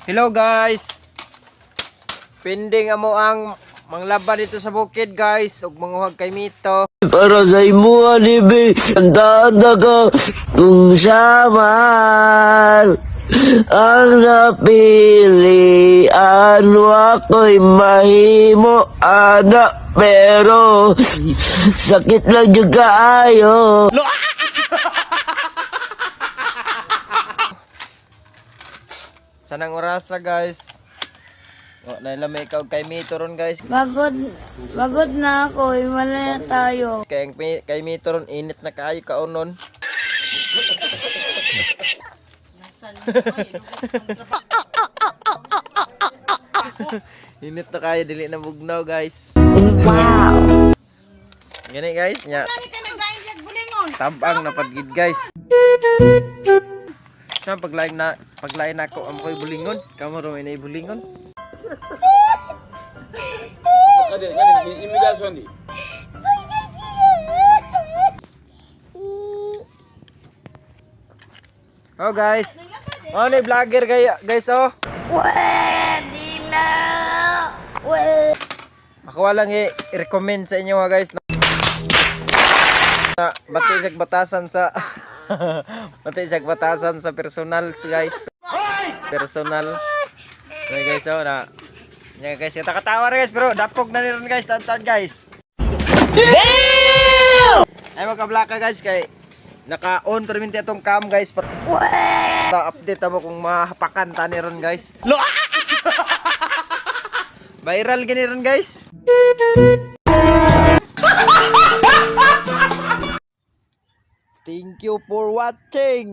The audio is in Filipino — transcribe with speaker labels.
Speaker 1: Hello guys. Pending amo ang manglaban dito sa bukid guys ug manguhag kay Mito.
Speaker 2: Para sa imo alibi, andada ka kung samar. Ang napilian ako'y mahimo anak pero sakit lang yung kaayo.
Speaker 1: Sanang orasa guys. O, nailamay ka og kay Mito ron guys.
Speaker 3: Bagod na ako, wala na tayo.
Speaker 1: Kay Mito ron init na kaayo kaunon. Init na kayo dili na bugnaw guys.
Speaker 3: Wow!
Speaker 1: Gani guys nya. Tabang na pagid guys. Sa paglain na ako amoy bulingon. Kamo ro may bulingon. Oh guys. Oh ni vlogger guys oh.
Speaker 3: Pwede na! Pwede!
Speaker 1: Ako walang i-recommend sa inyo guys na batisag batasan sa batisag batasan sa personal guys. Personal. Okay guys oh na. Nya guys kita katawa guys pero dapog na niron guys tan guys. Damn! Ay magka-black guys kay naka-on perminti atong cam guys para update mo kung mahapakan ta niron guys. Viral gini ron guys. Thank you for watching.